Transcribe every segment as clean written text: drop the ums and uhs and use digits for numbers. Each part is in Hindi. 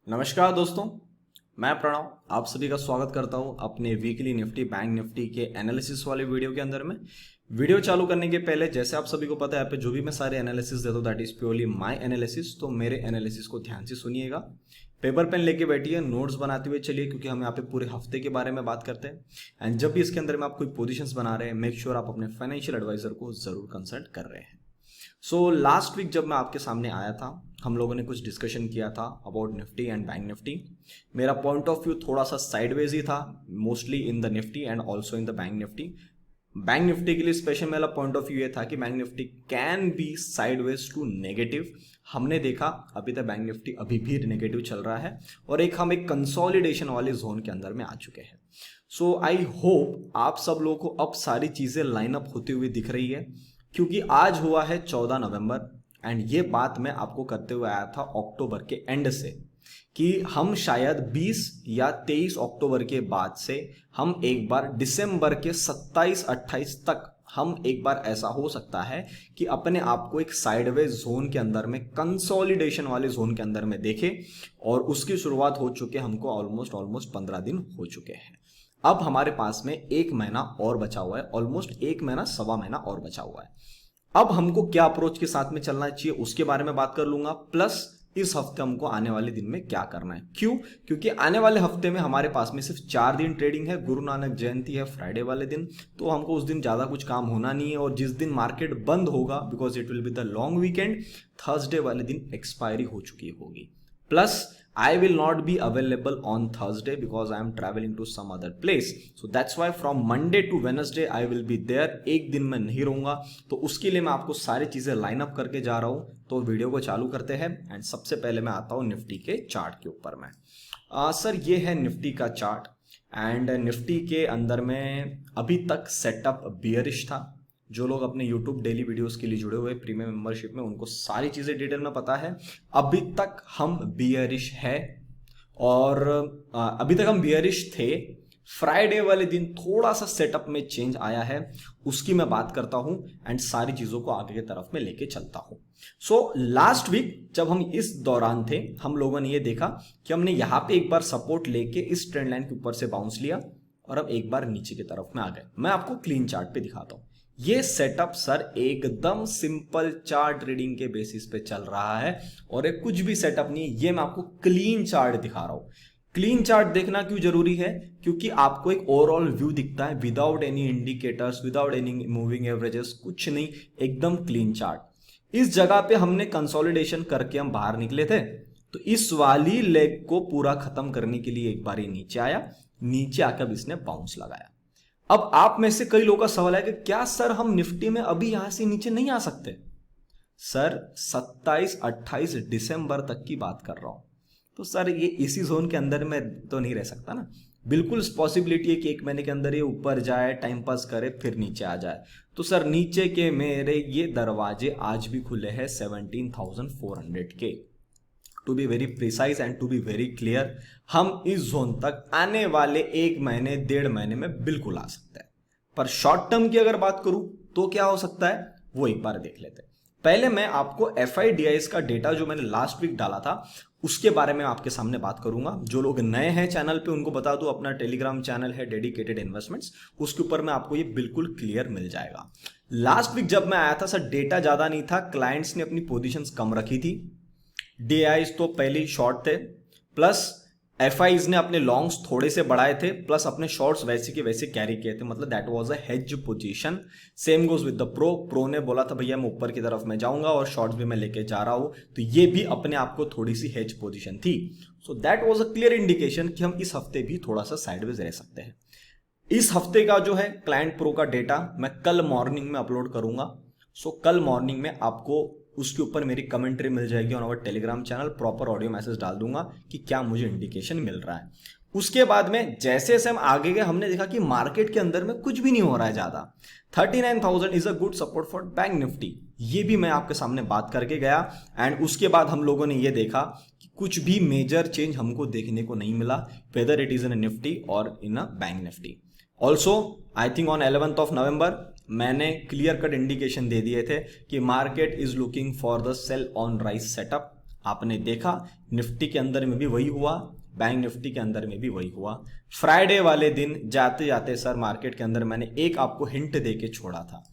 नमस्कार दोस्तों, मैं प्रणव आप सभी का स्वागत करता हूं अपने वीकली निफ्टी बैंक निफ्टी के एनालिसिस वाले वीडियो के अंदर में। वीडियो चालू करने के पहले जैसे आप सभी को पता है, यहाँ पे जो भी मैं सारे एनालिसिस देता हूँ that is purely my analysis. तो मेरे एनालिसिस को ध्यान से सुनिएगा, पेपर पेन लेके बैठिए, नोट्स बनाते हुए चलिए, क्योंकि हम यहाँ पे पूरे हफ्ते के बारे में बात करते हैं। एंड जब भी इसके अंदर में आप कोई पोजिशन बना रहे हैं, मेक श्योर आप अपने फाइनेंशियल एडवाइजर को जरूर कंसल्ट कर रहे हैं। सो लास्ट वीक जब मैं आपके सामने आया था, हम लोगों ने कुछ डिस्कशन किया था about Nifty and bank Nifty. मेरा पॉइंट ऑफ व्यू थोड़ा सा साइडवेज ही था, mostly in the Nifty and also in the bank Nifty. Bank Nifty के लिए स्पेशल मेरा पॉइंट ऑफ व्यू ये था कि bank nifty can be sideways to negative. हमने देखा अभी तक बैंक निफ्टी अभी भी नेगेटिव चल रहा है और हम एक कंसोलिडेशन वाले जोन के अंदर में आ चुके हैं। सो आई होप आप सब लोगों को अब सारी चीजें लाइन अप होती हुई दिख रही है, क्योंकि आज हुआ है 14 नवंबर एंड ये बात मैं आपको करते हुए आया था अक्टूबर के एंड से कि हम शायद 20 या 23 अक्टूबर के बाद से हम एक बार दिसंबर के 27-28 तक हम एक बार ऐसा हो सकता है कि अपने आप को एक साइडवेज जोन के अंदर में, कंसोलिडेशन वाले जोन के अंदर में देखे। और उसकी शुरुआत हो चुके हमको ऑलमोस्ट 15 दिन हो चुके हैं। अब हमारे पास में एक महीना और बचा हुआ है, ऑलमोस्ट एक महीना सवा महीना और बचा हुआ है। अब हमको क्या अप्रोच के साथ में चलना चाहिए उसके बारे में बात कर लूंगा, प्लस इस हफ्ते हमको आने वाले दिन में क्या करना है। क्यों? क्योंकि आने वाले हफ्ते में हमारे पास में सिर्फ 4 दिन ट्रेडिंग है। गुरु नानक जयंती है फ्राइडे वाले दिन, तो हमको उस दिन ज्यादा कुछ काम होना नहीं है। और जिस दिन मार्केट बंद होगा, because it will be the long weekend, Thursday वाले दिन एक्सपायरी हो चुकी होगी। Plus I will not be available on Thursday because I am traveling to some other place. So that's why from Monday to Wednesday I will be there. एक दिन मैं नहीं रहूंगा, तो उसके लिए मैं आपको सारी चीजें लाइन अप करके जा रहा हूं। तो वीडियो को चालू करते हैं एंड सबसे पहले मैं आता हूं निफ्टी के चार्ट के ऊपर में। सर ये है निफ्टी का चार्ट एंड निफ्टी के अंदर में अभी तक सेटअप बियरिश था। जो लोग अपने YouTube डेली वीडियोस के लिए जुड़े हुए प्रीमियम मेंबरशिप में, उनको सारी चीजें डिटेल में पता है। अभी तक हम बियरिश है और अभी तक हम बियरिश थे। फ्राइडे वाले दिन थोड़ा सा सेटअप में चेंज आया है, उसकी मैं बात करता हूं एंड सारी चीजों को आगे की तरफ में लेके चलता हूं। सो लास्ट वीक जब हम इस दौरान थे, हम लोगों ने ये देखा कि हमने यहां पे एक बार सपोर्ट लेके इस ट्रेंड लाइन के ऊपर से बाउंस लिया और अब एक बार नीचे की तरफ में आ गए। मैं आपको क्लीन चार्ट पे दिखाता हूं। ये सेटअप सर एकदम सिंपल चार्ट रीडिंग के बेसिस पे चल रहा है और एक कुछ भी सेटअप नहीं। ये मैं आपको क्लीन चार्ट दिखा रहा हूं। क्लीन चार्ट देखना क्यों जरूरी है? क्योंकि आपको एक ओवरऑल व्यू दिखता है without any indicators, without any moving averages, कुछ नहीं, एकदम क्लीन चार्ट। इस जगह पे हमने कंसोलिडेशन करके हम बाहर निकले थे, तो इस वाली लेग को पूरा खत्म करने के लिए एक बार ये नीचे आया, नीचे आकर इसने बाउंस लगाया। अब आप में से कई लोगों का सवाल है कि क्या सर हम निफ्टी में अभी यहां से नीचे नहीं आ सकते? सर 27-28 दिसंबर तक की बात कर रहा हूं, तो सर ये इसी जोन के अंदर में तो नहीं रह सकता ना। बिल्कुल पॉसिबिलिटी है कि एक महीने के अंदर ये ऊपर जाए, टाइम पास करे, फिर नीचे आ जाए। तो सर नीचे के मेरे ये दरवाजे आज भी खुले हैं 17,400 के। To be very precise and to be very clear, हम इस जोन तक आने वाले एक महीने 1.5 महीने में बिल्कुल आ सकते हैं। पर शॉर्ट टर्म की अगर बात करूं तो क्या हो सकता है वो एक बार देख लेते हैं। पहले मैं आपको FIDIs का डेटा जो मैंने लास्ट वीक डाला था उसके बारे में आपके सामने बात करूंगा। जो लोग नए हैं चैनल पे उनको बता दूं, अपना टेलीग्राम चैनल है डेडिकेटेड इन्वेस्टमेंट्स, उसके ऊपर में आपको ये बिल्कुल क्लियर मिल जाएगा। लास्ट वीक जब मैं आया था सर डेटा ज्यादा नहीं था, क्लाइंट्स ने अपनी पोजीशंस कम रखी थी, DIs तो पहले ही शॉर्ट थे, प्लस FIs ने अपने लॉन्ग्स थोड़े से बढ़ाए थे, प्लस अपने शॉर्ट्स वैसे के वैसे कैरी किए थे। मतलब that was a hedge position. Same goes with the pro ने बोला था भैया मैं ऊपर की तरफ में जाऊंगा और शॉर्ट्स भी मैं लेके जा रहा हूं, तो ये भी अपने आप को थोड़ी सी हेज पोजीशन थी। So that was a clear indication कि हम इस हफ्ते भी थोड़ा सा साइडवेज रह सकते हैं। इस हफ्ते का जो है क्लाइंट प्रो का डेटा मैं कल मॉर्निंग में अपलोड करूंगा। सो कल मॉर्निंग में आपको उसके ऊपर मेरी कमेंट्री मिल जाएगी on our Telegram channel, proper audio message डाल दूंगा कि क्या मुझे इंडिकेशन मिल रहा है। उसके बाद में जैसे जैसे हम आगे गए, हमने देखा कि मार्केट के अंदर में कुछ भी नहीं हो रहा है ज्यादा। 39,000 is a good support for bank Nifty, ये भी मैं आपके सामने बात करके गया। एंड उसके बाद हम लोगों ने ये देखा कि कुछ भी मेजर चेंज हमको देखने को नहीं मिला, whether it is in Nifty और in a bank Nifty. Also I think on 11th of November मैंने क्लियर कट इंडिकेशन दे दिए थे कि market is looking for the sell on rise setup. आपने देखा निफ्टी के अंदर में भी वही हुआ, बैंक निफ्टी के अंदर में भी वही हुआ। फ्राइडे वाले दिन जाते जाते सर मार्केट के अंदर मैंने एक आपको हिंट देके छोड़ा था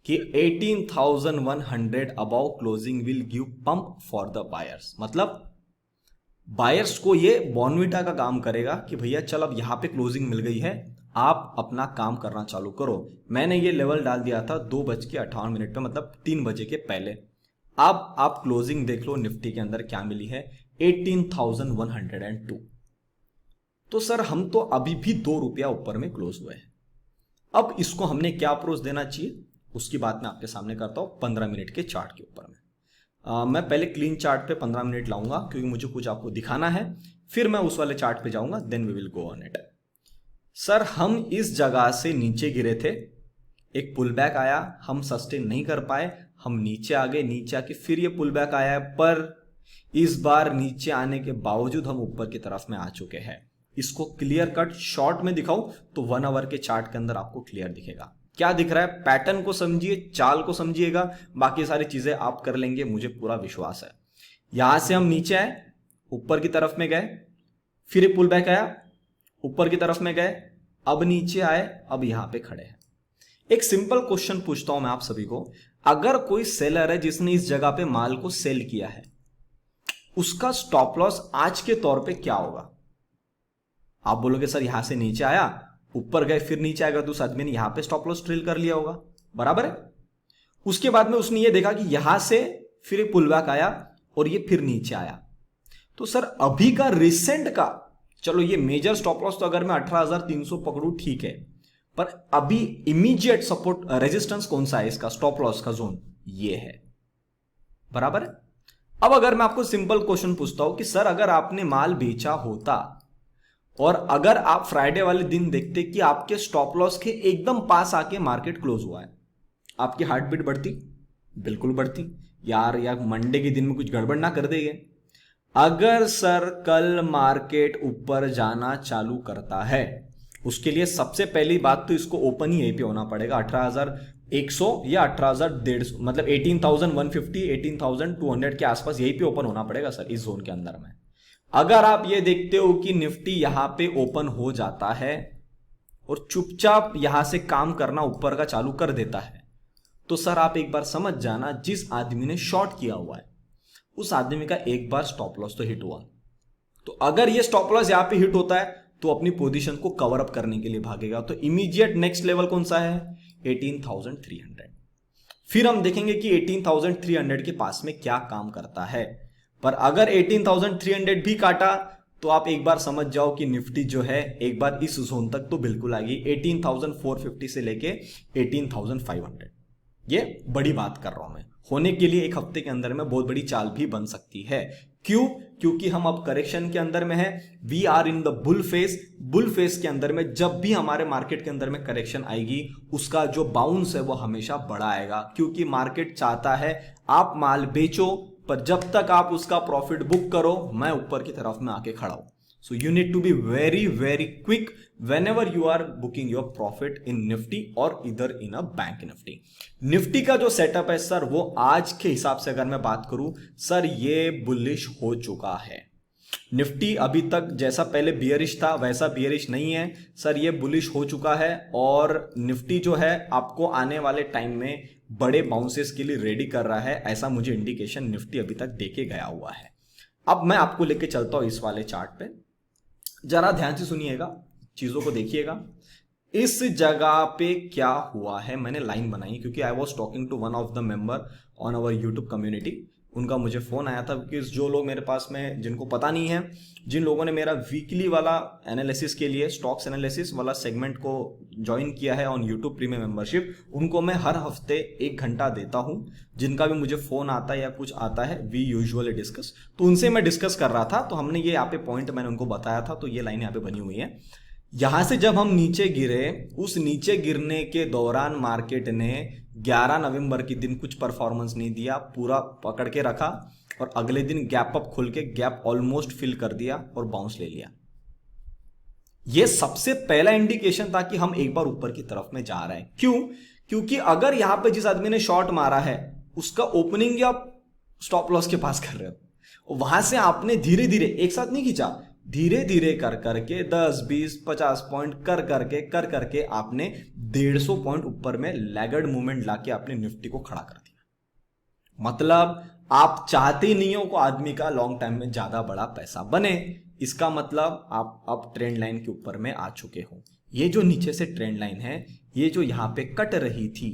कि 18,100 above closing will give pump for the buyers. मतलब बायर्स को ये बॉर्नविटा का काम करेगा कि भैया चल अब यहां पे क्लोजिंग मिल गई है, आप अपना काम करना चालू करो। मैंने ये लेवल डाल दिया था 2:58 पे, मतलब 3 बजे के पहले। अब आप क्लोजिंग देख लो निफ्टी के अंदर क्या मिली है, 18,102। तो सर हम तो अभी भी 2 रुपया ऊपर में क्लोज हुए हैं। अब इसको हमने क्या अप्रोच देना चाहिए उसकी बात मैं आपके सामने करता हूं 15 मिनट के चार्ट के ऊपर में। मैं पहले क्लीन चार्ट पे 15 मिनट लाऊंगा क्योंकि मुझे कुछ आपको दिखाना है, फिर मैं उस वाले चार्ट पे जाऊंगा, then we will go on it. Sir हम इस जगह से नीचे गिरे थे, एक पुल बैक आया, हम सस्टेन नहीं कर पाए, हम नीचे आ गए, नीचे आके फिर ये पुल बैक आया, पर इस बार नीचे आने के बावजूद हम ऊपर की तरफ में आ चुके हैं। इसको क्लियर कट शॉर्ट में दिखाऊं तो 1 आवर के चार्ट के अंदर आपको क्लियर दिखेगा। क्या दिख रहा है, पैटर्न को समझिए, चाल को समझिएगा, बाकी सारी चीजें आप कर लेंगे, मुझे पूरा विश्वास है। यहां से हम नीचे आए, ऊपर की तरफ में गए, फिर एक पुल बैक आया, ऊपर की तरफ में गए, अब नीचे आए, अब यहां पे खड़े हैं। एक सिंपल क्वेश्चन पूछता हूं मैं आप सभी को, अगर कोई सेलर है जिसने इस जगह पे माल को सेल किया है, उसका स्टॉप लॉस आज के तौर पे क्या होगा? आप बोलोगे सर यहां से नीचे आया, ऊपर गए, फिर नीचे आएगा, तो उस आदमी ने यहां पे स्टॉप लॉस ड्रिल कर लिया होगा, बराबर है। उसके बाद में उसने ये देखा कि यहां से फिर एक पुल बैक आया और ये फिर नीचे आया, तो सर अभी का रिसेंट का, चलो ये मेजर स्टॉप लॉस तो अगर मैं 18,300 पकड़ूं ठीक है, पर अभी इमीडिएट सपोर्ट रेजिस्टेंस कौन सा है इसका, स्टॉप लॉस का जोन ये है, बराबर है। अब अगर मैं आपको सिंपल क्वेश्चन पूछता हूं कि सर अगर आपने माल बेचा होता और अगर आप फ्राइडे वाले दिन देखते कि आपके स्टॉप लॉस के एकदम पास आके मार्केट क्लोज हुआ है, आपकी हार्ट बीट बढ़ती? बिल्कुल बढ़ती यार मंडे के दिन में कुछ गड़बड़ ना कर देंगे। अगर सर कल मार्केट ऊपर जाना चालू करता है, उसके लिए सबसे पहली बात तो इसको ओपन ही यहीं पे होना पड़ेगा 18,100 या 18,150, मतलब 18,150 18,200 के आसपास यहीं पे ओपन होना पड़ेगा सर, इस जोन के अंदर में। अगर आप ये देखते हो कि निफ्टी यहां पे ओपन हो जाता है और चुपचाप यहां से काम करना ऊपर का चालू कर देता है, तो सर आप एक बार समझ जाना जिस आदमी ने शॉर्ट किया हुआ है उस आदमी का एक बार स्टॉप लॉस तो हिट हुआ। तो अगर ये स्टॉप लॉस यहां पे हिट होता है तो अपनी पोजीशन को कवर अप करने के लिए भागेगा। तो इमीडिएट नेक्स्ट लेवल कौन सा है, 18,300। फिर हम देखेंगे कि 18,300 के पास में क्या काम करता है, पर अगर 18,300 भी काटा तो आप एक बार समझ जाओ कि निफ्टी जो है एक बार इस जोन तक तो बिल्कुल आएगी, 18,450 से लेके 18,500। ये बड़ी बात कर रहा हूं मैं, होने के लिए एक हफ्ते के अंदर में बहुत बड़ी चाल भी बन सकती है। क्यों? क्योंकि हम अब करेक्शन के अंदर में हैं, we are in the bull phase. Bull phase के अंदर में जब भी हमारे मार्केट के अंदर में करेक्शन आएगी, उसका जो बाउंस है वो हमेशा बड़ा आएगा, क्योंकि मार्केट चाहता है आप माल बेचो, पर जब तक आप उसका प्रॉफिट बुक करो मैं ऊपर की तरफ में आके खड़ा हूं। So you need to be very very quick whenever you are booking your profit in Nifty or either in a bank Nifty। Nifty का जो सेटअप है सर वो आज के हिसाब से अगर मैं बात करूं सर ये बुलिश हो चुका है। निफ्टी अभी तक जैसा पहले बियरिश था वैसा बियरिश नहीं है सर, ये बुलिश हो चुका है और निफ्टी जो है आपको आने वाले टाइम में बड़े बाउंसेस के लिए रेडी कर रहा है, ऐसा मुझे इंडिकेशन निफ्टी अभी तक देके गया हुआ है। अब मैं आपको लेके चलता हूं इस वाले चार्ट पे, जरा ध्यान से सुनिएगा, चीजों को देखिएगा। इस जगह पे क्या हुआ है, मैंने लाइन बनाई क्योंकि I was talking to one of the member on our YouTube community. उनका मुझे फोन आया था कि जो लोग मेरे पास में, जिनको पता नहीं है, जिन लोगों ने मेरा वीकली वाला एनालिसिस के लिए स्टॉक्स एनालिसिस वाला सेगमेंट को ज्वाइन किया है ऑन यूट्यूब प्रीमियम मेंबरशिप, उनको मैं हर हफ्ते 1 घंटा देता हूं। जिनका भी मुझे फोन आता है या कुछ आता है वी यूजुअली डिस्कस, तो उनसे मैं डिस्कस कर रहा था, तो हमने ये यहाँ पे पॉइंट मैंने उनको बताया था, तो ये लाइन यहाँ पे बनी हुई है। यहां से जब हम नीचे गिरे, उस नीचे गिरने के दौरान मार्केट ने 11 नवंबर के दिन कुछ परफॉर्मेंस नहीं दिया, पूरा पकड़ के रखा और अगले दिन गैप अप खुल के गैप ऑलमोस्ट फिल कर दिया और बाउंस ले लिया। यह सबसे पहला इंडिकेशन था कि हम एक बार ऊपर की तरफ में जा रहे हैं। क्यों? क्योंकि अगर यहां पे जिस आदमी ने शॉर्ट मारा है उसका ओपनिंग या स्टॉप लॉस के पास कर रहे हो, वहां से आपने धीरे धीरे एक साथ नहीं खींचा, धीरे धीरे कर करके 10 20 50 पॉइंट कर करके आपने 150 पॉइंट ऊपर में लैगर्ड मूवमेंट लाके आपने निफ्टी को खड़ा कर दिया। मतलब आप चाहते नहीं हो को आदमी का लॉन्ग टाइम में ज्यादा बड़ा पैसा बने, इसका मतलब आप अब ट्रेंड लाइन के ऊपर में आ चुके हो। ये जो नीचे से ट्रेंड लाइन है, ये जो यहां पे कट रही थी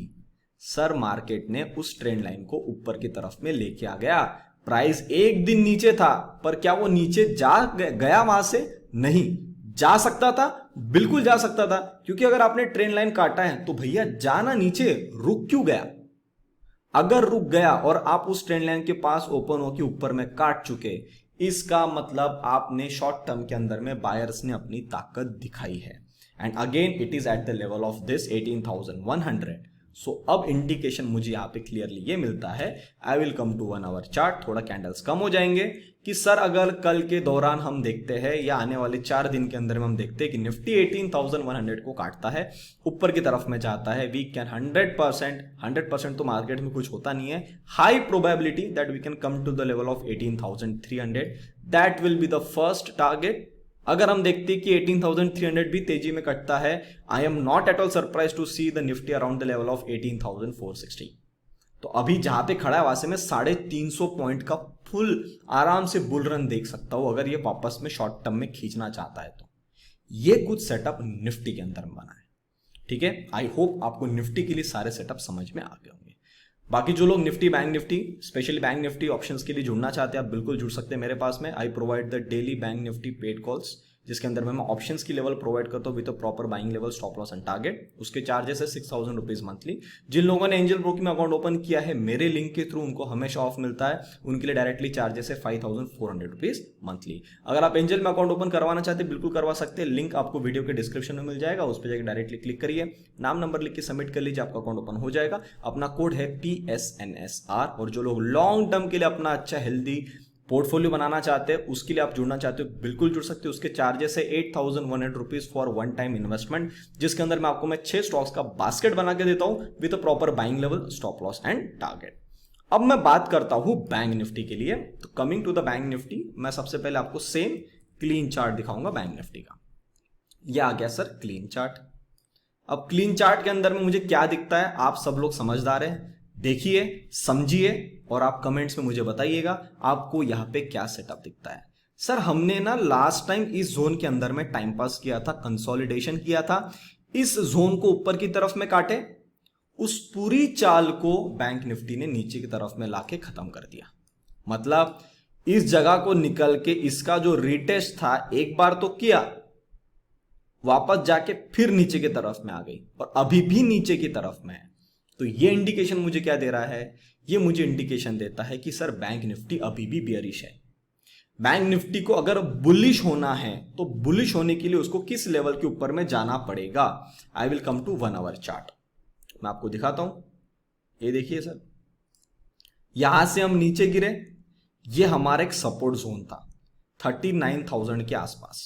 सर, मार्केट ने उस ट्रेंड लाइन को ऊपर की तरफ में लेके आ गया। प्राइस एक दिन नीचे था, पर क्या वो नीचे जा गया वहां से? नहीं जा सकता था, बिल्कुल जा सकता था, क्योंकि अगर आपने ट्रेंड लाइन काटा है तो भैया जाना नीचे, रुक क्यों गया? अगर रुक गया और आप उस ट्रेंड लाइन के पास ओपन होके ऊपर में काट चुके, इसका मतलब आपने शॉर्ट टर्म के अंदर में बायर्स ने अपनी ताकत दिखाई है। And again it is at the level of this 18,100। So अब इंडिकेशन मुझे यहां पे क्लियरली ये मिलता है, I will come to 1 hour chart, थोड़ा कैंडल्स कम हो जाएंगे, कि सर अगर कल के दौरान हम देखते हैं या आने वाले 4 दिन के अंदर में हम देखते हैं कि निफ्टी 18,100 को काटता है, ऊपर की तरफ में जाता है, वी कैन 100% तो मार्केट में कुछ होता नहीं है, high probability that we can come to the level of 18,300, that will be the first target. अगर हम देखते हैं कि 18,300 भी तेजी में कटता है, I am not at all surprise to see the nifty around the level of 18,460। तो अभी जहां पे खड़ा है वहां से मैं 350 पॉइंट का फुल आराम से बुल रन देख सकता हूं, अगर ये वापस में शॉर्ट टर्म में खींचना चाहता है तो। ये कुछ सेटअप निफ्टी के अंदर बना है, ठीक है। आई होप आपको निफ्टी के लिए सारे सेटअप समझ में आ गए होंगे। बाकी जो लोग Nifty, bank Nifty, specially bank Nifty options के लिए जुड़ना चाहते हैं, आप बिल्कुल जुड़ सकते हैं मेरे पास में। I provide the daily bank Nifty paid calls, जिसके अंदर मैं ऑप्शंस की लेवल प्रोवाइड करता हूँ with proper buying level, stop loss and target. उसके चार्जेस है 6,000 रुपीज मंथली। जिन लोगों ने एंजल ब्रोकिंग में अकाउंट ओपन किया है मेरे लिंक के थ्रू, उनको हमेशा ऑफ मिलता है, उनके लिए डायरेक्टली चार्जेस है 5,400 रुपीज मंथली। अगर आप एंजल में अकाउंट ओपन करवाना चाहते हैं, बिल्कुल करवा सकते हैं, लिंक आपको वीडियो के डिस्क्रिप्शन में मिल जाएगा, उस पर जाकर डायरेक्टली क्लिक करिए, नाम नंबर लिख के सबमिट कर लीजिए, आपका अकाउंट ओपन हो जाएगा। अपना कोड है PSNSR। और जो लोग लॉन्ग टर्म के लिए अपना अच्छा हेल्दी पोर्टफोलियो बनाना चाहते हैं, उसके लिए आप जुड़ना चाहते हो, बिल्कुल जुड़ सकते हो। उसके चार्जेस है 8,100 rupees for one time investment, जिसके अंदर मैं आपको 6 स्टॉक्स का बास्केट बना के देता हूं with proper buying level, stop loss and target. अब मैं बात करता हूं बैंक निफ्टी के लिए। तो coming to the bank nifty, मैं सबसे पहले आपको सेम क्लीन चार्ट दिखाऊंगा बैंक निफ्टी का। यह आ गया सर क्लीन चार्ट। अब क्लीन चार्ट के अंदर में मुझे क्या दिखता है, आप सब लोग समझदार हैं, देखिए समझिए और आप कमेंट्स में मुझे बताइएगा आपको यहां पे क्या सेटअप दिखता है। सर हमने ना लास्ट टाइम इस जोन के अंदर में टाइम पास किया था, कंसोलिडेशन किया था, इस जोन को ऊपर की तरफ में काटे, उस पूरी चाल को बैंक निफ्टी ने नीचे की तरफ में लाके खत्म कर दिया। मतलब इस जगह को निकल के इसका जो रीटेस्ट था एक बार तो किया, वापस जाके फिर नीचे की तरफ में आ गई और अभी भी नीचे की तरफ में है। तो ये इंडिकेशन मुझे क्या दे रहा है, ये मुझे इंडिकेशन देता है कि सर बैंक निफ्टी अभी भी बियरिश है। बैंक निफ्टी को अगर बुलिश होना है तो बुलिश होने के लिए उसको किस लेवल के ऊपर में जाना पड़ेगा। I will come to 1 hour chart, मैं आपको दिखाता हूं। ये देखिए सर, यहां से हम नीचे गिरे, ये हमारा एक सपोर्ट जोन था 39,000 के आसपास,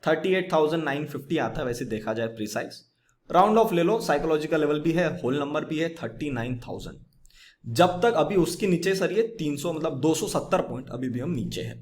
38,950 आता है वैसे देखा जाए प्रिसाइज, राउंड ऑफ ले लो, साइकोलॉजिकल लेवल भी है, होल नंबर भी है 39,000। जब तक अभी उसके नीचे सर ये 300 मतलब 270 पॉइंट अभी भी हम नीचे हैं।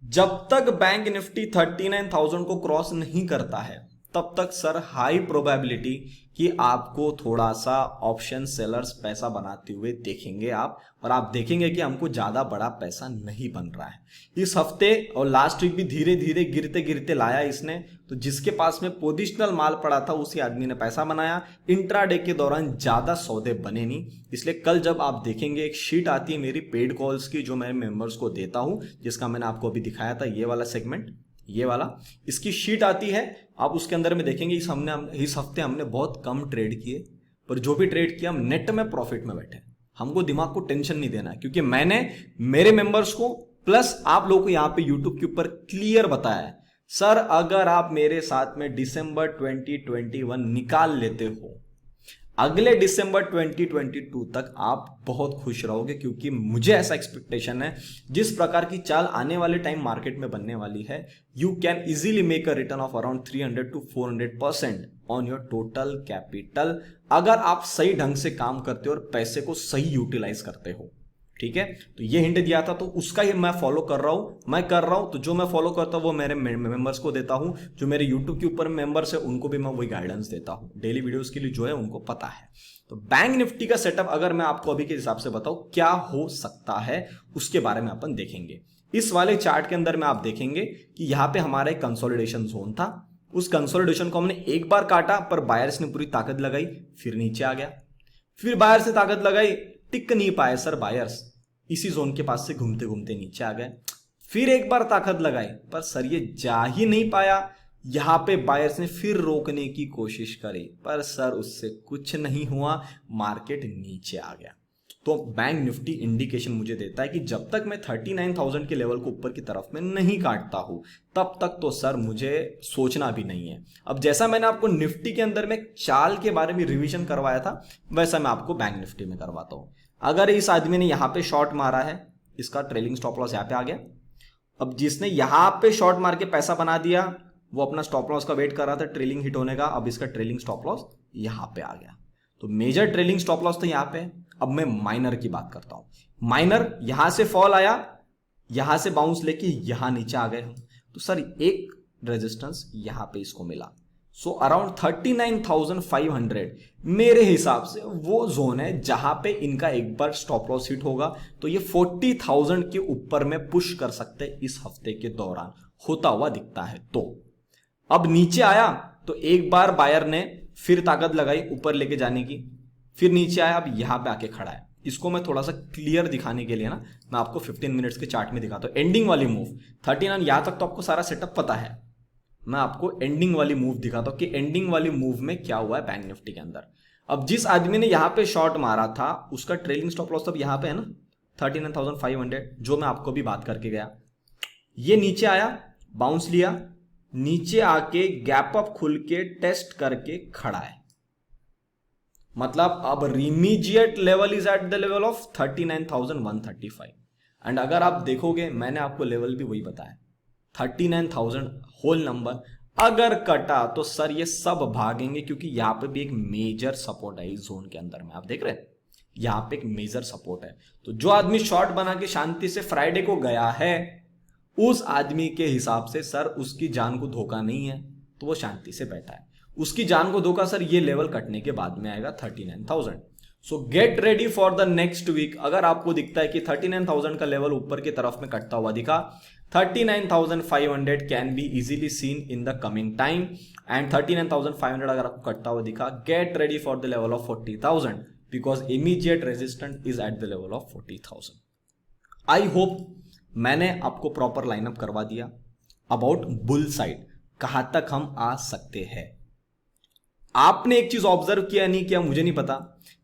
जब तक बैंक निफ्टी 39,000 को क्रॉस नहीं करता है तब तक सर हाई प्रोबेबिलिटी कि आपको थोड़ा सा ऑप्शन सेलर्स पैसा बनाते हुए देखेंगे आप, और आप देखेंगे कि हमको ज्यादा बड़ा पैसा नहीं बन रहा है। इस हफ्ते और लास्ट वीक भी धीरे धीरे गिरते गिरते लाया इसने, तो जिसके पास में पोजिशनल माल पड़ा था उसी आदमी ने पैसा बनाया। इंट्राडे के दौरान ज्यादा सौदे बने नहीं, इसलिए कल जब आप देखेंगे एक शीट आती है मेरी पेड कॉल्स की जो मैं मेंबर्स को देता हूं, जिसका मैंने आपको अभी दिखाया था, ये वाला सेगमेंट, ये वाला, इसकी शीट आती है, आप उसके अंदर में देखेंगे इस हफ्ते हमने बहुत कम ट्रेड किए, पर जो भी ट्रेड किया हम नेट में प्रॉफिट में बैठे। हमको दिमाग को टेंशन नहीं देना है, क्योंकि मैंने मेरे मेंबर्स को प्लस आप लोगों को यहां पे यूट्यूब के ऊपर क्लियर बताया है, सर अगर आप मेरे साथ में दिसंबर 2021 निकाल लेते हो, अगले दिसंबर 2022 तक आप बहुत खुश रहोगे, क्योंकि मुझे ऐसा एक्सपेक्टेशन है जिस प्रकार की चाल आने वाले टाइम मार्केट में बनने वाली है, you can easily make a return of around 300 to 400% on your total capital, अगर आप सही ढंग से काम करते हो और पैसे को सही यूटिलाइज करते हो। ठीक है, तो ये हिंट दिया था तो उसका ही मैं फॉलो कर रहा हूं, तो जो मैं फॉलो करता हूं वो मेरे मेंबर्स को देता हूं, जो मेरे यूट्यूब के ऊपर मेंबर्स है उनको भी मैं वही गाइडेंस देता हूं, डेली वीडियोस के लिए जो है उनको पता है। तो बैंक निफ्टी का सेटअप अगर मैं आपको अभी के हिसाब से बताऊं क्या हो सकता है उसके बारे में अपन देखेंगे। इस वाले चार्ट के अंदर में आप देखेंगे कि यहां पे हमारा एक कंसोलिडेशन जोन था, उस कंसोलिडेशन को हमने एक बार काटा पर बायर्स ने पूरी ताकत लगाई, फिर नीचे आ गया, फिर बायर्स ने ताकत लगाई, टिक नहीं पाए सर बायर्स, इसी जोन के पास से घूमते घूमते नीचे आ गए, फिर एक बार ताकत लगाई पर सर ये जा ही नहीं पाया, यहां पे बायर्स ने फिर रोकने की कोशिश करी पर सर उससे कुछ नहीं हुआ, मार्केट नीचे आ गया। तो बैंक निफ्टी इंडिकेशन मुझे देता है कि जब तक मैं 39,000 के लेवल को ऊपर की तरफ में नहीं काटता हूं तब तक तो सर मुझे सोचना भी नहीं है। अब जैसा मैंने आपको निफ्टी के अंदर में चाल के बारे में रिवीजन करवाया था वैसा मैं आपको बैंक निफ्टी में करवाता हूं। अगर इस आदमी ने यहां पे शॉर्ट मारा है, इसका ट्रेलिंग स्टॉप लॉस यहां पे आ गया, अब जिसने यहां पे शॉर्ट मार के पैसा बना दिया वो अपना स्टॉप लॉस का वेट कर रहा था ट्रेलिंग हिट होने का, अब इसका ट्रेलिंग स्टॉप लॉस यहां पे आ गया। तो मेजर ट्रेलिंग स्टॉप लॉस तो यहां पे। अब मैं माइनर की बात करता हूं। माइनर यहां से फॉल आया, यहां से बाउंस लेके यहां नीचे आ गए हम, तो सर एक रेजिस्टेंस यहां पे इसको मिला, सो अराउंड 39,500 मेरे हिसाब से वो जोन है जहां पे इनका एक बार स्टॉप लॉस हिट होगा तो ये 40,000 के ऊपर में पुश कर सकते हैं इस हफ्ते के दौरान, होता हुआ दिखता है। तो अब नीचे आया तो एक बार बायर ने फिर ताकत लगाई ऊपर लेके जाने की, फिर नीचे आया, अब यहां पे आके खड़ा है। इसको मैं थोड़ा सा क्लियर दिखाने के लिए ना मैं आपको 15 मिनट्स के चार्ट में दिखाता हूं। एंडिंग वाली मूव 39 यहां तक तो आपको सारा सेटअप पता है, मैं आपको एंडिंग वाली मूव दिखाता हूं कि एंडिंग वाली मूव में क्या हुआ है बैंक निफ्टी के अंदर। अब जिस आदमी ने यहां पे शॉर्ट मारा था उसका ट्रेलिंग स्टॉप लॉस तब यहां पे है ना 39,500, जो मैं आपको भी बात करके गया। ये नीचे आया, बाउंस लिया, नीचे आके गैप अप खुल के टेस्ट करके खड़ा है, मतलब अब immediate level is at the level of 39,135। And अगर आप देखोगे मैंने आपको लेवल भी वही बताया 39,000 होल नंबर, अगर कटा तो सर ये सब भागेंगे क्योंकि यहां पे भी एक मेजर सपोर्ट है इस जोन के अंदर में, आप देख रहे हैं यहां पे एक मेजर सपोर्ट है। तो जो आदमी शॉर्ट बना के शांति से फ्राइडे को गया है उस आदमी के हिसाब से सर उसकी जान को धोखा नहीं है, तो वो शांति से बैठा है। उसकी जान को धोखा सर ये लेवल कटने के बाद में आएगा 39,000। So get ready for the next week. अगर आपको दिखता है कि 39,000 का लेवल ऊपर की तरफ में कटता हुआ दिखा, 39,500 can be easily seen in the coming time, and 39,500 अगर आपको कटता हुआ दिखा, gate ready for the level of 40,000 because immediate resistance is at the level of 40,000। I hope मैंने आपको प्रॉपर लाइनअप करवा दिया अबाउट बुल साइड, कहां तक हम आ सकते हैं। आपने एक चीज ऑब्जर्व किया नहीं किया मुझे नहीं पता,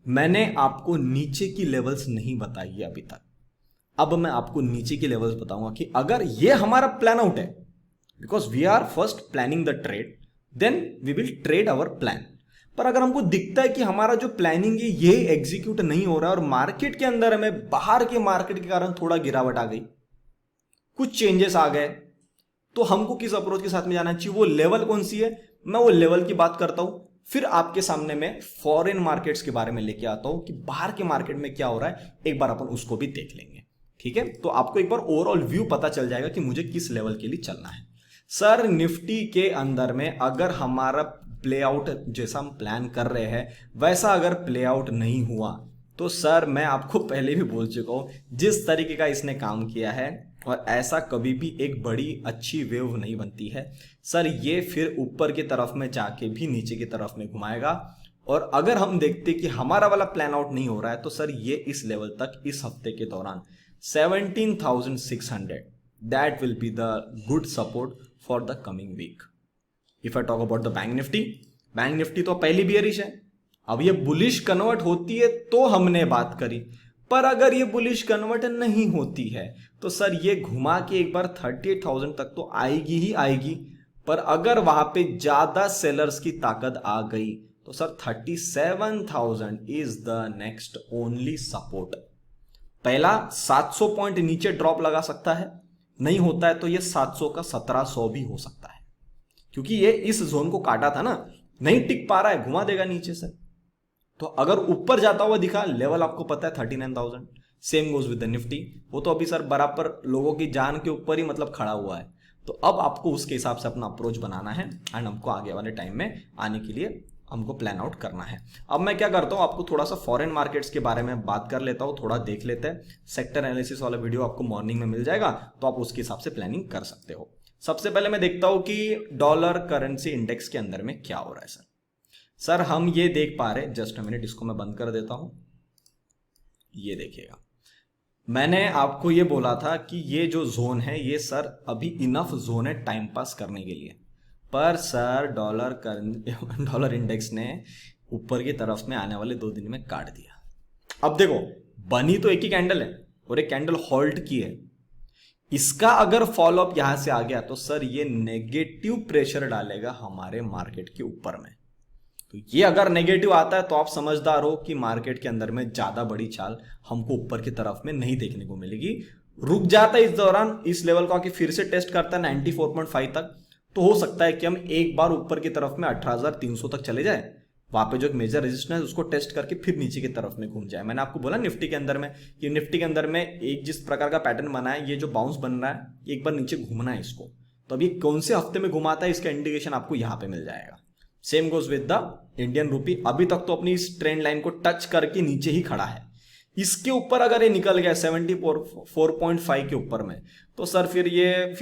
मैंने आपको नीचे की लेवल्स नहीं बताई है अभी तक। अब मैं आपको नीचे की लेवल्स बताऊंगा कि अगर ये हमारा प्लान आउट है, because we are first planning the trade, then we will trade our plan. पर अगर हमको दिखता है कि हमारा जो प्लानिंग है ये एग्जीक्यूट नहीं हो रहा है और मार्केट के अंदर हमें बाहर के मार्केट के कारण थोड़ा गिरावट आ गई, कुछ चेंजेस आ गए, तो हमको किस अप्रोच के साथ में जाना चाहिए, वो लेवल कौन सी है, मैं वो लेवल की बात करता हूं। फिर आपके सामने में फॉरेन मार्केट्स के बारे में लेके आता हूं कि बाहर के मार्केट में क्या हो रहा है, एक बार अपन उसको भी देख लेंगे। ठीक है, तो आपको एक बार ओवरऑल व्यू पता चल जाएगा कि मुझे किस लेवल के लिए चलना है। सर निफ्टी के अंदर में अगर हमारा प्ले आउट जैसा हम प्लान कर रहे हैं वैसा अगर प्ले आउट नहीं हुआ तो सर मैं आपको पहले भी बोल चुका हूं, जिस तरीके का इसने काम किया है और ऐसा कभी भी एक बड़ी अच्छी वेव नहीं बनती है सर, ये फिर ऊपर की तरफ में जाके भी नीचे की तरफ में घुमाएगा। और अगर हम देखते कि हमारा वाला प्लान आउट नहीं हो रहा है तो सर ये इस लेवल तक इस हफ्ते के दौरान 17,600 that will be the good support for the coming week. If I talk about the bank nifty तो पहली बियरिश है, अब ये बुलिश कन्वर्ट होती है तो हमने बात करी, पर अगर ये बुलिश कन्वर्ट नहीं होती है तो सर ये घुमा के एक बार 38,000 तक तो आएगी ही आएगी, पर अगर वहां पे ज्यादा सेलर्स की ताकत आ गई तो sir 37,000 is the next only support. पहला 700 पॉइंट नीचे ड्रॉप लगा सकता है, नहीं होता है तो ये 700 का 1700 भी हो सकता है, क्योंकि ये इस जोन को काटा था ना, नहीं टिक पा रहा है, घुमा देगा नीचे से। तो अगर ऊपर जाता हुआ दिखा, लेवल आपको पता है 39,000, same goes with the Nifty, वो तो अभी सर बराबर लोगों की जान के ऊपर ही मतलब खड़ा हुआ है। तो अब आपको उसके हिसाब से अपना अप्रोच बनाना है एंड हमको आगे वाले टाइम में आने के लिए हमको प्लान आउट करना है। अब मैं क्या करता हूँ, आपको थोड़ा सा फॉरेन मार्केट्स के बारे में बात कर लेता हूँ, थोड़ा देख लेते हैं। सेक्टर एनालिसिस वाला वीडियो आपको मॉर्निंग में मिल जाएगा, तो आप उसके हिसाब से प्लानिंग कर सकते हो। सबसे पहले मैं देखता हूँ कि डॉलर करेंसी इंडेक्स के अंदर में क्या हो रहा है। सर हम ये देख पा रहे, जस्ट मिनट इसको मैं बंद कर देता हूं। ये देखिएगा, मैंने आपको ये बोला था कि ये जो जोन है ये सर अभी इनफ जोन है टाइम पास करने के लिए, पर सर डॉलर इंडेक्स ने ऊपर की तरफ में आने वाले 2 दिन में काट दिया। अब देखो, बनी तो एक ही कैंडल है और एक कैंडल होल्ड की है। इसका अगर फॉलोअप यहां से आ गया तो सर ये नेगेटिव प्रेशर डालेगा हमारे मार्केट के ऊपर में। तो ये अगर नेगेटिव आता है तो आप समझदार हो कि मार्केट के अंदर में ज्यादा बड़ी चाल हमको ऊपर की तरफ में नहीं देखने को मिलेगी। रुक जाता है इस दौरान, इस लेवल को आके फिर से टेस्ट करता है 94.5 तक, तो हो सकता है कि हम एक बार ऊपर की तरफ में 18,300 तक चले जाए। वहां पे जो एक मेजर रेजिस्टेंस है उसको टेस्ट करके फिर नीचे की तरफ में घूम जाए। मैंने आपको बोला निफ्टी के अंदर में कि निफ्टी के अंदर में एक जिस प्रकार का पैटर्न बना है, ये जो बाउंस बन रहा है एक बार नीचे घूमना है इसको, तो अभी कौन से हफ्ते में घुमाता है इसका इंडिकेशन आपको यहां पे मिल जाएगा। Same goes with the Indian rupee, अभी तक तो अपनी इस ट्रेंड लाइन को टच करके नीचे ही खड़ा है। इसके ऊपर अगर ये निकल गया 74.5 के ऊपर में, तो सर फिर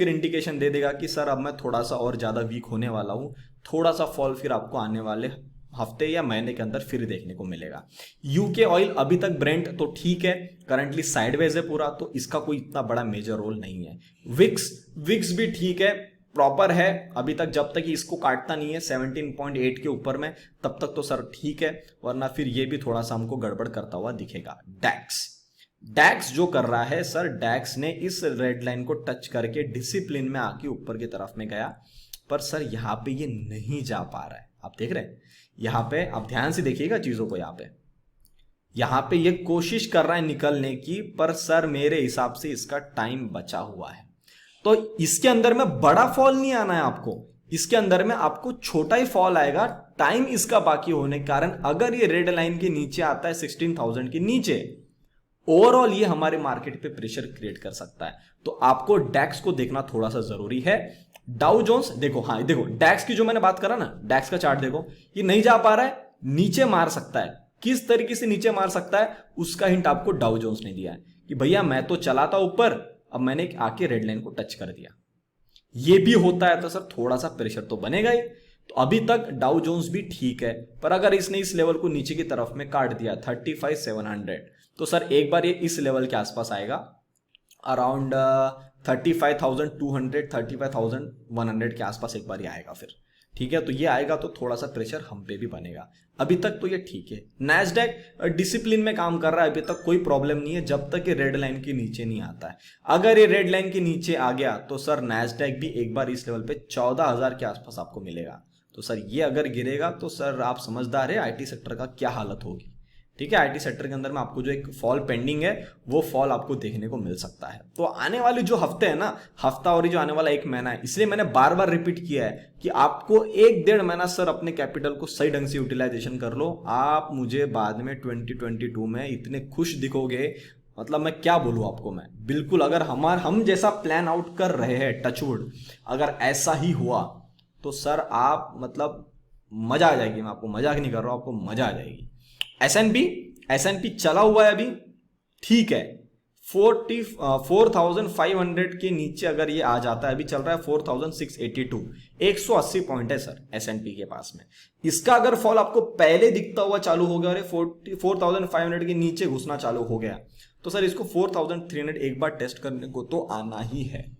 इंडिकेशन दे देगा कि सर अब मैं थोड़ा सा और ज्यादा वीक होने वाला हूं। थोड़ा सा फॉल फिर आपको आने वाले हफ्ते या महीने के अंदर फिर देखने को मिलेगा। यूके ऑयल अभी तक ब्रेंट तो ठीक है, करंटली साइडवेज है पूरा, तो इसका कोई इतना बड़ा मेजर रोल नहीं है। विक्स भी ठीक है, प्रॉपर है अभी तक, जब तक इसको काटता नहीं है 17.8 के ऊपर में, तब तक तो सर ठीक है, वरना फिर ये भी थोड़ा सा हमको गड़बड़ करता हुआ दिखेगा। डैक्स जो कर रहा है सर, डैक्स ने इस रेड लाइन को टच करके डिसिप्लिन में आके ऊपर की तरफ में गया, पर सर यहां पे ये नहीं जा पा रहा है। आप देख रहे हैं यहां पे, आप ध्यान से देखिएगा चीजों को, यहां पे ये कोशिश कर रहा है निकलने की, पर सर मेरे हिसाब से इसका टाइम बचा हुआ है। तो इसके अंदर में बड़ा फॉल नहीं आना है आपको, इसके अंदर में आपको छोटा ही फॉल आएगा, टाइम इसका बाकी होने के कारण। अगर ये रेड लाइन के नीचे आता है 16,000 के नीचे, ओवरऑल ये हमारे मार्केट पे प्रेशर क्रिएट कर सकता है। तो आपको डैक्स को देखना थोड़ा सा जरूरी है। डाउ जोन्स देखो, हाँ देखो डैक्स की जो मैंने बात करा ना, डैक्स का चार्ट देखो, ये नहीं जा पा रहा है, नीचे मार सकता है। किस तरीके से नीचे मार सकता है उसका हिंट आपको डाउ जोन्स ने दिया है कि भैया मैं तो चला था ऊपर, अब मैंने आके रेड लाइन को टच कर दिया। ये भी होता है तो सर थोड़ा सा प्रेशर तो बनेगा ही। तो अभी तक डाउ जोन्स भी ठीक है, पर अगर इसने इस लेवल को नीचे की तरफ में काट दिया 35,700, तो सर एक बार ये इस लेवल के आसपास आएगा, अराउंड 35,200 35,100 के आसपास एक बार ये आएगा फिर, ठीक है। तो ये आएगा तो थोड़ा सा प्रेशर हम पे भी बनेगा। अभी तक तो ये ठीक है। नैस्डैक डिसिप्लिन में काम कर रहा है, अभी तक कोई प्रॉब्लम नहीं है जब तक ये रेड लाइन के नीचे नहीं आता है। अगर ये रेड लाइन के नीचे आ गया तो सर नैस्डैक भी एक बार इस लेवल पे 14,000 के आसपास आपको मिलेगा। तो सर ये अगर गिरेगा तो सर आप समझदार है आईटी सेक्टर का क्या हालत होगी, ठीक है। आईटी सेक्टर के अंदर में आपको जो एक फॉल पेंडिंग है वो फॉल आपको देखने को मिल सकता है। तो आने वाले जो हफ्ते है ना, हफ्ता और जो आने वाला 1 महीना है, इसलिए मैंने बार बार रिपीट किया है कि आपको 1-1.5 महीना सर अपने कैपिटल को सही ढंग से यूटिलाइजेशन कर लो। आप मुझे बाद में 2022 में इतने खुश दिखोगे, मतलब मैं क्या बोलूं आपको। मैं बिल्कुल, अगर हम जैसा प्लान आउट कर रहे हैं, टचवुड अगर ऐसा ही हुआ तो सर आप मतलब मजा आ जाएगी। मैं आपको मजाक नहीं कर रहा हूं, आपको मजा आ जाएगी। एसएनपी चला हुआ है अभी, ठीक है। 4,500 के नीचे अगर ये आ जाता है, अभी चल रहा है 4,682, 180 पॉइंट है सर एसएनपी के पास में। इसका अगर फॉल आपको पहले दिखता हुआ चालू हो गया और 4,500 के नीचे घुसना चालू हो गया, तो सर इसको 4,300 एक बार टेस्ट करने को तो आना ही है।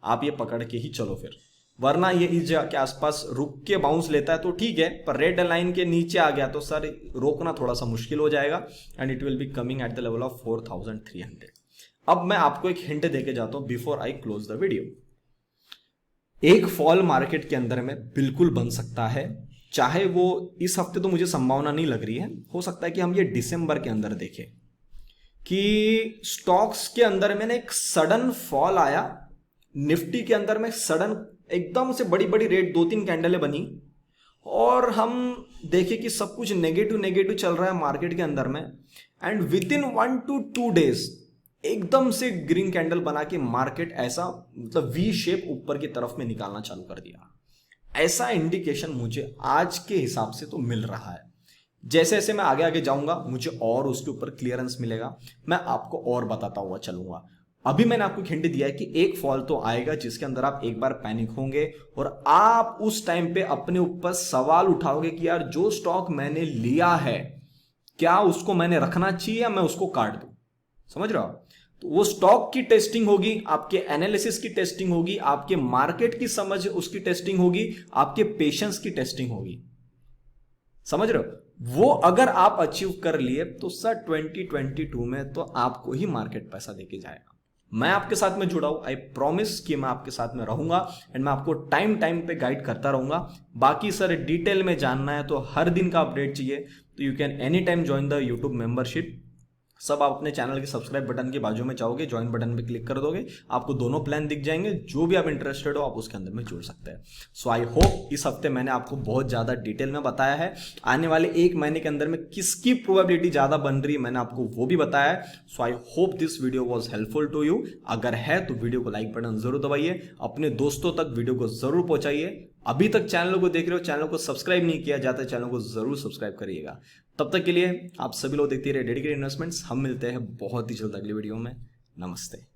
आप ये पकड़ के ही चलो फिर, वरना ये इस जगह के आसपास रुक के बाउंस लेता है तो ठीक है, पर रेड लाइन के नीचे आ गया तो सर रोकना थोड़ा सा मुश्किल हो जाएगा and it will be coming at the level of 4,300। अब मैं आपको एक हिंट देके जाता हूं before I close the video. एक फॉल मार्केट के अंदर में बिल्कुल बन सकता है, चाहे वो इस हफ्ते तो मुझे संभावना नहीं लग रही है, हो सकता है कि हम ये दिसंबर के अंदर देखें कि स्टॉक्स के अंदर में एक सडन फॉल आया, निफ्टी के अंदर में सडन एकदम से बड़ी बड़ी रेट 2-3 कैंडलें बनी और हम देखें कि सब कुछ नेगेटिव चल रहा है मार्केट के अंदर में, and with in 1 to 2 days एकदम से ग्रीन कैंडल बना के मार्केट ऐसा मतलब वी शेप ऊपर की तरफ में निकालना चालू कर दिया। ऐसा इंडिकेशन मुझे आज के हिसाब से तो मिल रहा है। जैसे जैसे मैं आगे आगे जाऊंगा मुझे और उसके ऊपर क्लियरेंस मिलेगा, मैं आपको और बताता हुआ चलूंगा। अभी मैंने आपको हिंट दिया है कि एक फॉल तो आएगा जिसके अंदर आप एक बार पैनिक होंगे और आप उस टाइम पे अपने ऊपर सवाल उठाओगे कि यार जो स्टॉक मैंने लिया है क्या उसको मैंने रखना चाहिए या मैं उसको काट दूं। समझ रहे हो? तो वो स्टॉक की टेस्टिंग होगी, आपके एनालिसिस की टेस्टिंग होगी, आपके मार्केट की समझ उसकी टेस्टिंग होगी, आपके पेशेंस की टेस्टिंग होगी। समझ रहे हो? वो अगर आप अचीव कर लिए तो सर 2022 में तो आपको ही मार्केट पैसा देके जाएगा। मैं आपके साथ में जुड़ा हूं, आई प्रॉमिस कि मैं आपके साथ में रहूंगा एंड मैं आपको टाइम टाइम पे गाइड करता रहूंगा। बाकी सर डिटेल में जानना है तो हर दिन का अपडेट चाहिए तो you can any time join the YouTube membership. सब आप अपने चैनल के सब्सक्राइब बटन के बाजू में चाहोगे ज्वाइन बटन पे क्लिक कर दोगे, आपको दोनों प्लान दिख जाएंगे, जो भी आप इंटरेस्टेड हो आप उसके अंदर में जुड़ सकते हैं। सो आई होप इस हफ्ते मैंने आपको बहुत ज्यादा डिटेल में बताया है। आने वाले एक महीने के अंदर में किसकी प्रोबेबिलिटी ज्यादा बन रही है मैंने आपको वो भी बताया है। So I hope this video was helpful to you. अगर है तो वीडियो को लाइक बटन जरूर दबाइए, अपने दोस्तों तक वीडियो को जरूर पहुंचाइए। अभी तक चैनल को देख रहे हो, चैनल को सब्सक्राइब नहीं किया जाता, चैनल को जरूर सब्सक्राइब करिएगा। तब तक के लिए आप सभी लोग देखते रहिए डेडिकेटेड इन्वेस्टमेंट्स। हम मिलते हैं बहुत ही जल्द अगली वीडियो में। नमस्ते।